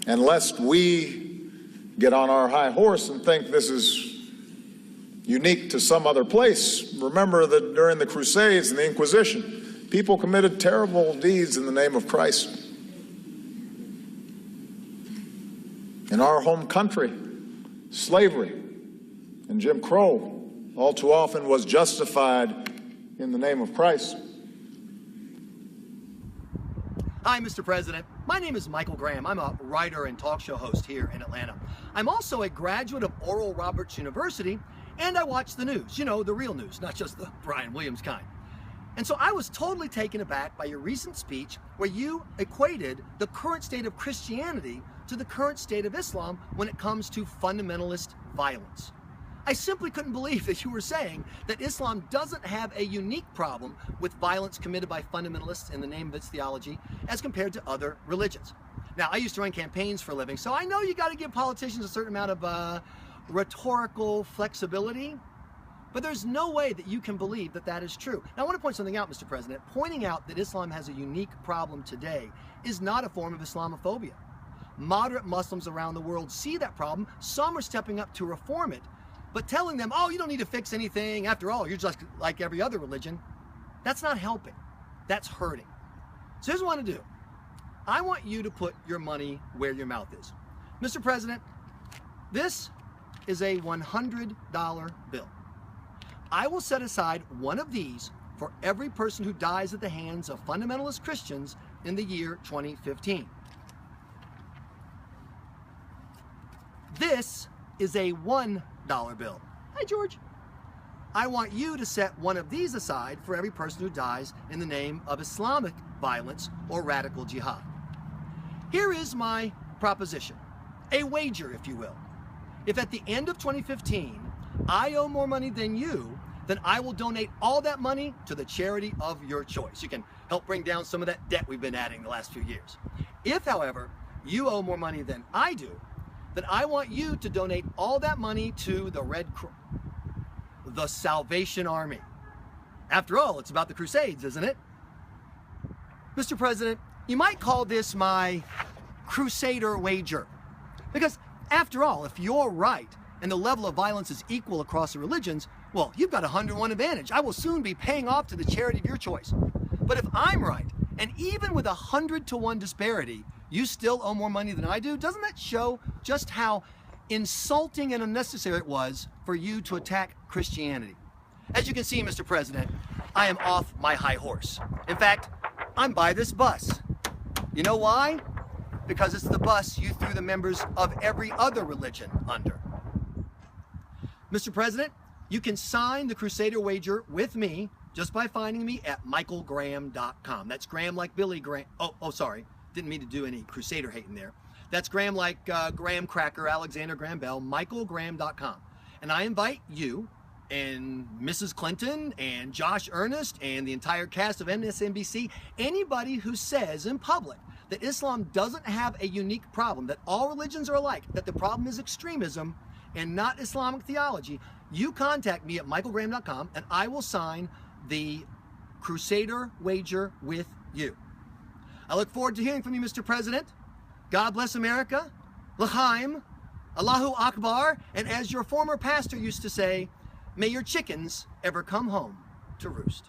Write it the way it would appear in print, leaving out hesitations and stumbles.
And lest we get on our high horse and think this is unique to some other place, remember that during the Crusades and the Inquisition, people committed terrible deeds in the name of Christ. In our home country, slavery and Jim Crow all too often was justified in the name of Christ. Hi, Mr. President. My name is Michael Graham. I'm a writer and talk show host here in Atlanta. I'm also a graduate of Oral Roberts University, and I watch the news. You know, the real news, not just the Brian Williams kind. And so I was totally taken aback by your recent speech where you equated the current state of Christianity to the current state of Islam when it comes to fundamentalist violence. I simply couldn't believe that you were saying that Islam doesn't have a unique problem with violence committed by fundamentalists in the name of its theology as compared to other religions. Now, I used to run campaigns for a living, so I know you got to give politicians a certain amount of rhetorical flexibility, but there's no way that you can believe that that is true. Now, I want to point something out, Mr. President. Pointing out that Islam has a unique problem today is not a form of Islamophobia. Moderate Muslims around the world see that problem. Some are stepping up to reform it. But telling them, oh, you don't need to fix anything. After all, you're just like every other religion. That's not helping. That's hurting. So here's what I want to do. I want you to put your money where your mouth is. Mr. President, this is a $100 bill. I will set aside one of these for every person who dies at the hands of fundamentalist Christians in the year 2015. This is a $1 bill. Hi, George. I want you to set one of these aside for every person who dies in the name of Islamic violence or radical jihad. Here is my proposition, a wager, if you will. If at the end of 2015, I owe more money than you, then I will donate all that money to the charity of your choice. You can help bring down some of that debt we've been adding the last few years. If, however, you owe more money than I do, then I want you to donate all that money to the Red Cross, the Salvation Army. After all, it's about the Crusades, isn't it? Mr. President, you might call this my Crusader wager. Because after all, if you're right and the level of violence is equal across the religions, well, you've got a 100-1 advantage. I will soon be paying off to the charity of your choice. But if I'm right, and even with a 100-1 disparity, you still owe more money than I do, doesn't that show just how insulting and unnecessary it was for you to attack Christianity? As you can see, Mr. President, I am off my high horse. In fact, I'm by this bus. You know why? Because it's the bus you threw the members of every other religion under. Mr. President, you can sign the Crusader wager with me just by finding me at michaelgraham.com. That's Graham like Billy Graham. Oh, sorry. Didn't mean to do any Crusader hating there. That's Graham like Graham Cracker, Alexander Graham Bell, michaelgraham.com. And I invite you and Mrs. Clinton and Josh Earnest and the entire cast of MSNBC, anybody who says in public that Islam doesn't have a unique problem, that all religions are alike, that the problem is extremism and not Islamic theology, you contact me at michaelgraham.com and I will sign the Crusader wager with you. I look forward to hearing from you, Mr. President. God bless America. L'chaim. Allahu Akbar. And as your former pastor used to say, may your chickens ever come home to roost.